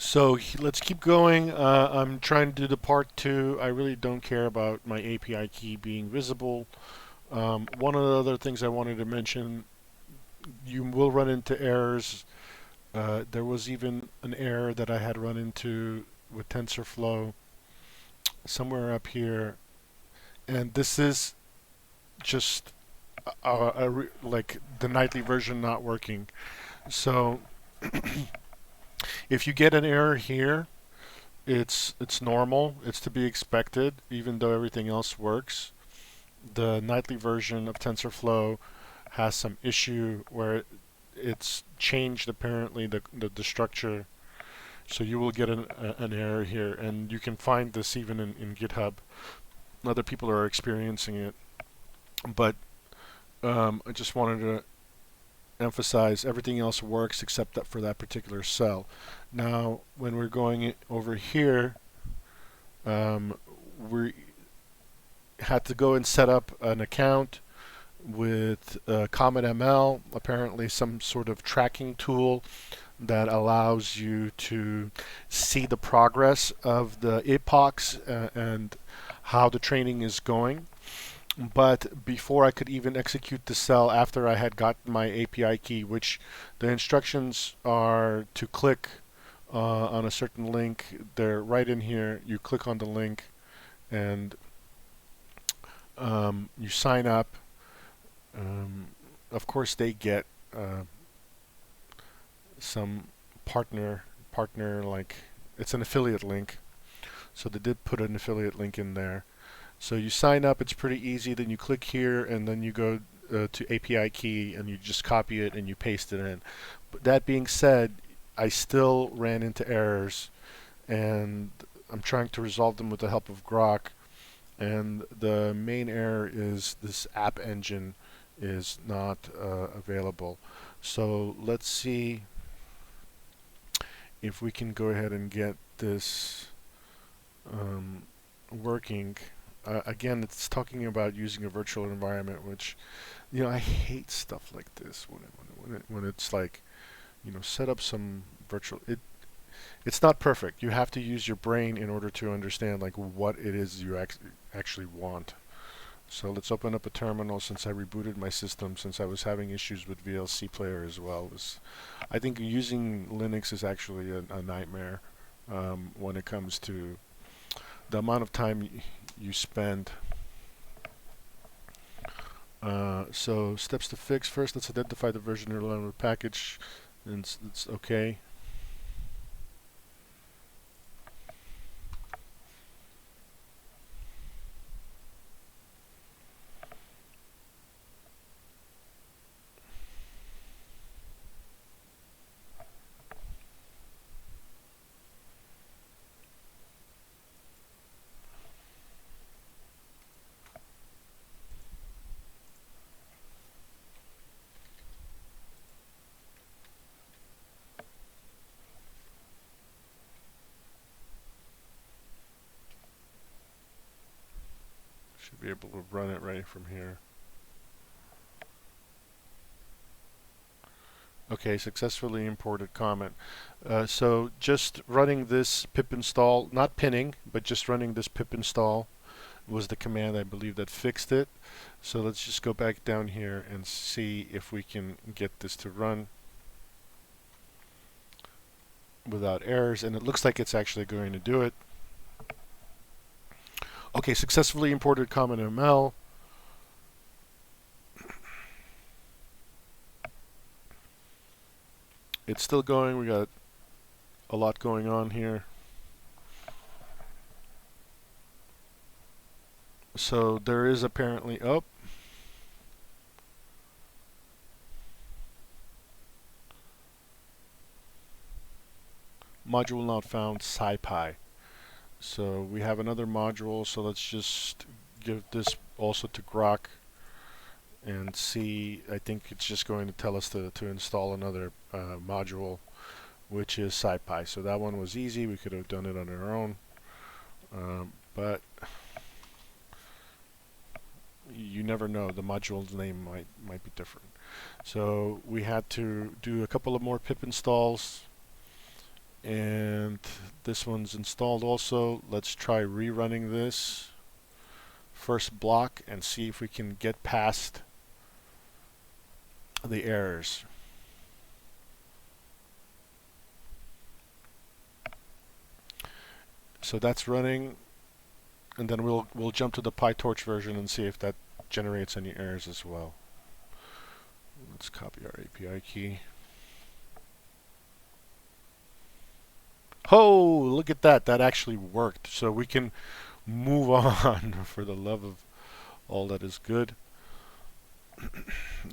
So let's keep going. I'm trying to do the part two. I really don't care about my API key being visible. One of the other things I wanted to mention, you will run into errors. There was even an error that I had run into with TensorFlow somewhere up here, and this is just like the nightly version not working. So if you get an error here, it's normal. It's to be expected, even though everything else works. The nightly version of TensorFlow has some issue where it's changed apparently the structure. So you will get an error here, and you can find this even in GitHub. Other people are experiencing it, but I just wanted to emphasize everything else works except that for that particular cell. Now, when we're going over here, we had to go and set up an account with Comet ML, apparently some sort of tracking tool that allows you to see the progress of the epochs and how the training is going. But before I could even execute the cell after I had gotten my API key, which the instructions are to click on a certain link, they're right in here. You click on the link and you sign up. Um, of course, they get some partner like it's an affiliate link, so they did put an affiliate link in there. So you sign up, it's pretty easy. Then you click here, and then you go to API key, and you just copy it and you paste it in. But that being said, I still ran into errors, and I'm trying to resolve them with the help of Grok. And the main error is this app engine is not available. So let's see if we can go ahead and get this working. Again, it's talking about using a virtual environment, which, I hate stuff like this when it's like, set up some virtual. It's not perfect. You have to use your brain in order to understand like what it is you actually want. So let's open up a terminal since I rebooted my system since I was having issues with VLC player as well. I think using Linux is actually a nightmare when it comes to the amount of time you spend. So steps to fix. First, let's identify the version of the package, and it's okay. Should be able to run it right from here. Okay, successfully imported Comet. So just running this pip install, not pinning, but just running this pip install was the command I believe that fixed it. So let's just go back down here and see if we can get this to run without errors, and it looks like it's actually going to do it. Okay, successfully imported Comet ML. It's still going. We got a lot going on here. So there is apparently module not found SciPy. So we have another module, so let's just give this also to Grok and see. I think it's just going to tell us to install another module, which is SciPy. So that one was easy. We could have done it on our own, but you never know. The module's name might be different. So we had to do a couple of more pip installs, And this one's installed also. Let's try rerunning this first block and see if we can get past the errors. So that's running, and then we'll jump to the PyTorch version and see if that generates any errors as well. Let's copy our API key. Oh, look at that. That actually worked. So we can move on for the love of all that is good.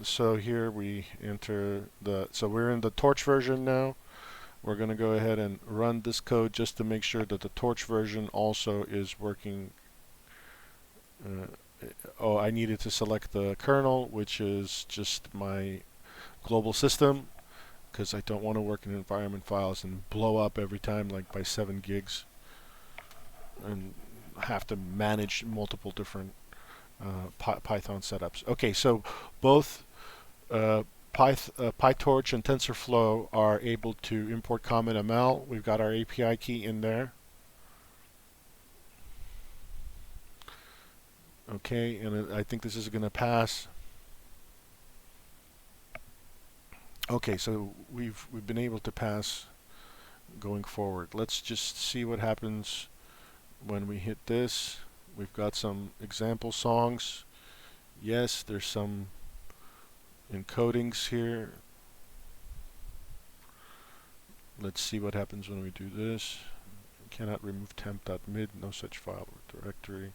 So here we enter so we're in the Torch version now. We're going to go ahead and run this code just to make sure that the Torch version also is working. Oh, I needed to select the kernel, which is just my global system, because I don't want to work in environment files and blow up every time like by 7 gigs and have to manage multiple different Python setups. Okay, so both PyTorch and TensorFlow are able to import Comet ML. We've got our API key in there. Okay, and I think this is going to pass. Okay, so we've been able to pass going forward. Let's just see what happens when we hit this. We've got some example songs. Yes, there's some encodings here. Let's see what happens when we do this. Cannot remove temp.mid, no such file or directory.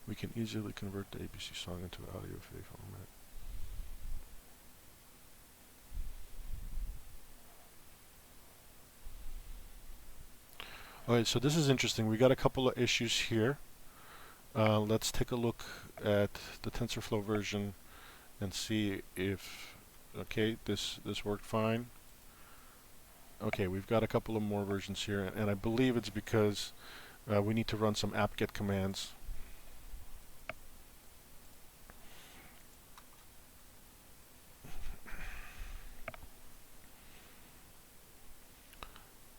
We can easily convert the ABC song into audio file format. Alright, so this is interesting. We got a couple of issues here. Let's take a look at the TensorFlow version and see if, okay, this worked fine. Okay, we've got a couple of more versions here, and I believe it's because we need to run some apt-get commands.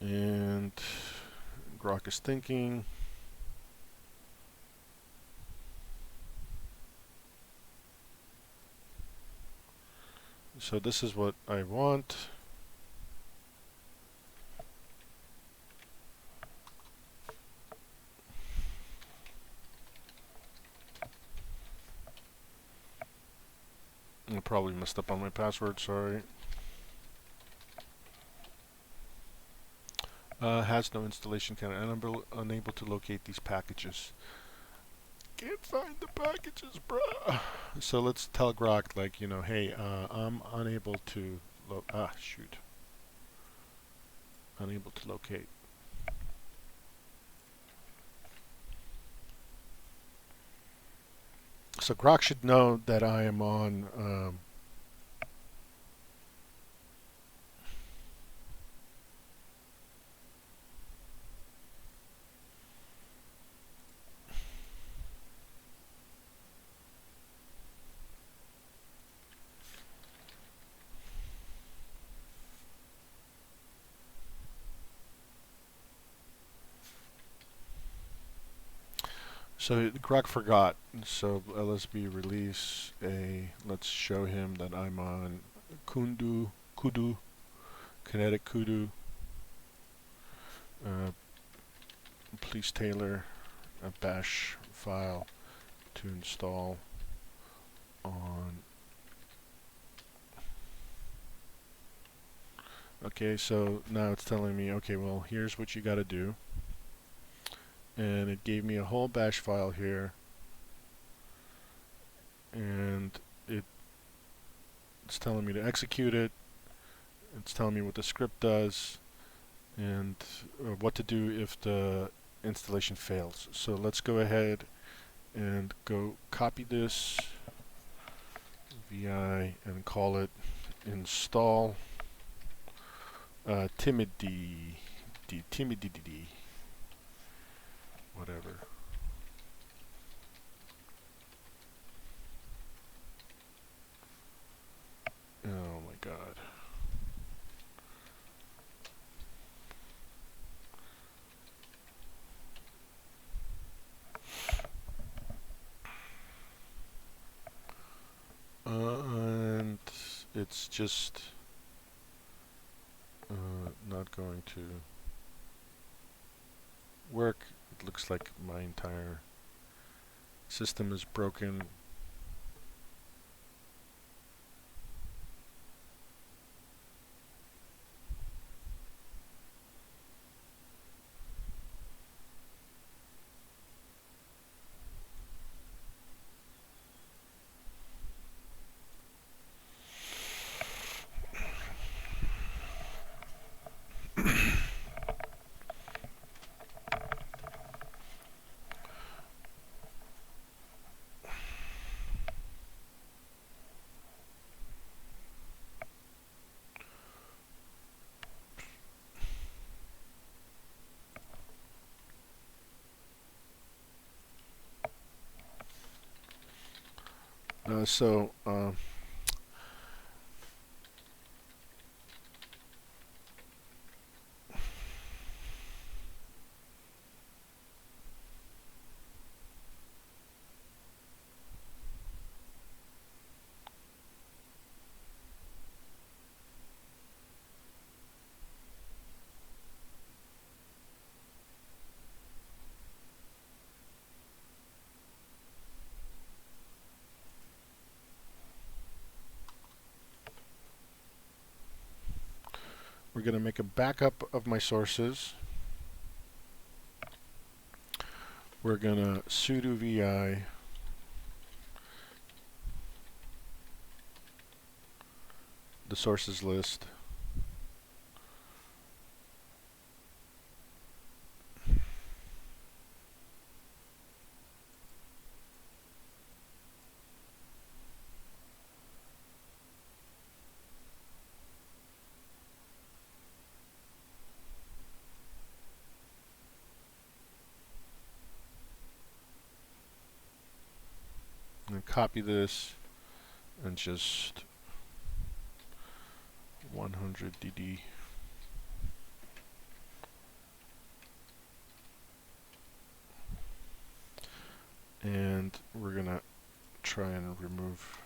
And Grok is thinking. So this is what I want. I probably messed up on my password, sorry. Has no installation canon. Unable to locate these packages. Can't find the packages, bruh. So let's tell Grok, like, you know, hey, I'm unable to shoot. Unable to locate. So Grok should know that I am on so Grok forgot. So LSB release a. Let's show him that I'm on kudu, kinetic kudu. Please tailor a bash file to install on. Okay, so now it's telling me, okay, well, here's what you got to do. And it gave me a whole bash file here, and it's telling me to execute it. It's telling me what the script does and what to do if the installation fails. So let's go ahead and go copy this VI and call it install timidity, whatever. Oh my god. it's just not going to work. It looks like my entire system is broken. So we're going to make a backup of my sources. We're going to sudo vi the sources list. And copy this and just 100dd. And we're going to try and remove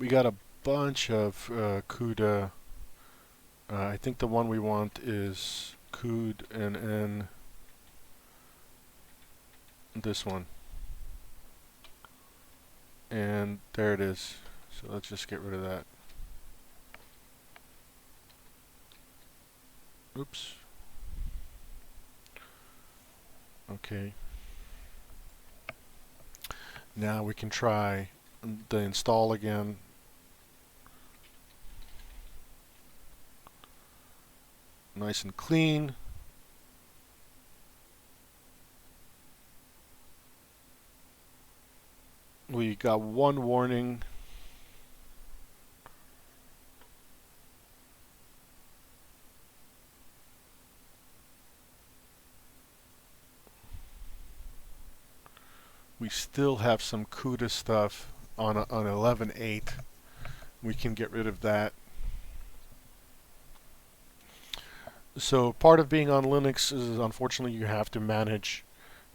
we got a bunch of CUDA. I think the one we want is CUDA this one. And there it is. So let's just get rid of that. Oops. Okay. Now we can try the install again. Nice and clean. We got one warning. We still have some CUDA stuff on 11.8. We can get rid of that. So part of being on Linux is, unfortunately, you have to manage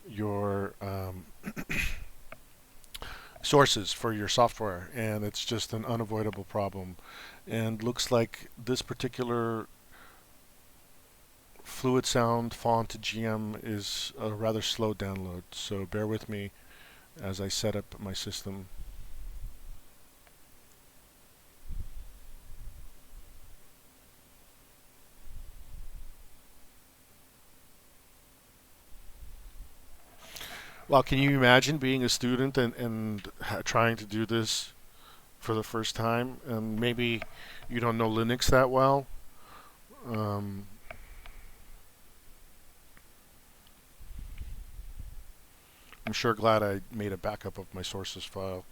your sources for your software, and it's just an unavoidable problem. And looks like this particular Fluid Sound font GM is a rather slow download, so bear with me as I set up my system. Well, can you imagine being a student and trying to do this for the first time, and maybe you don't know Linux that well. Um, I'm sure glad I made a backup of my sources file.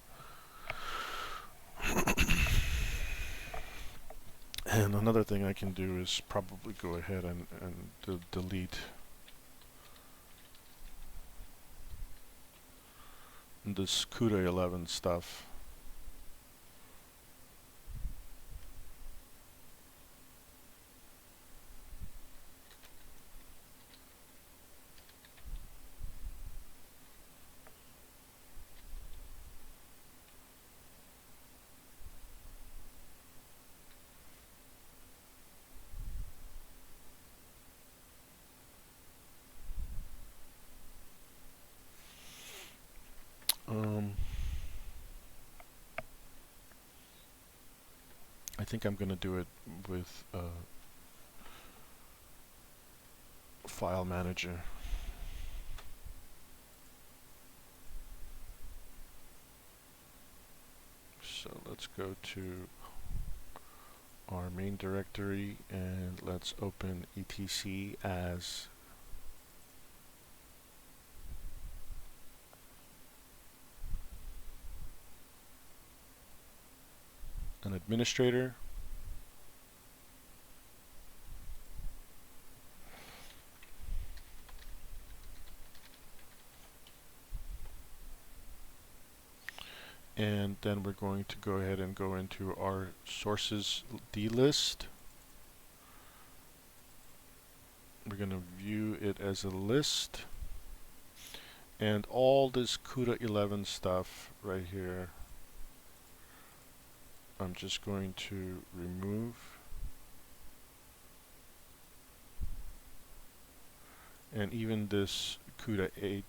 And another thing I can do is probably go ahead and delete this CUDA 11 stuff. Um, I think I'm going to do it with File Manager. So let's go to our main directory and let's open etc as an administrator. And then we're going to go ahead and go into our sources D-list. We're going to view it as a list. And all this CUDA 11 stuff right here, I'm just going to remove. And even this CUDA 8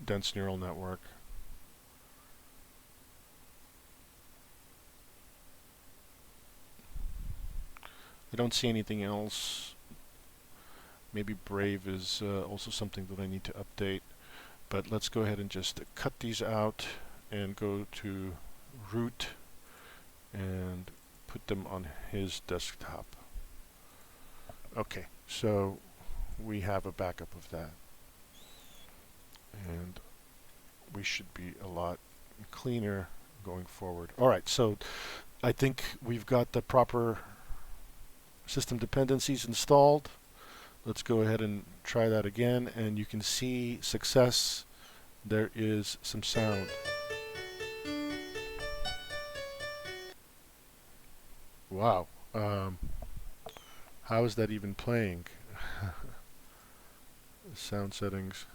dense neural network. I don't see anything else. Maybe Brave is also something that I need to update. But let's go ahead and just cut these out and go to root and put them on his desktop. Okay, so we have a backup of that. And we should be a lot cleaner going forward. Alright, so I think we've got the proper system dependencies installed. Let's go ahead and try that again, and you can see success. There is some sound. Wow. How is that even playing? Sound settings,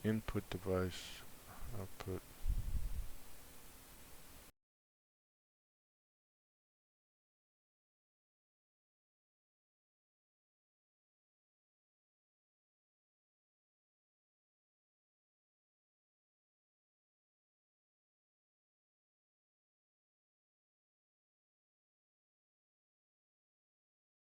input device, output.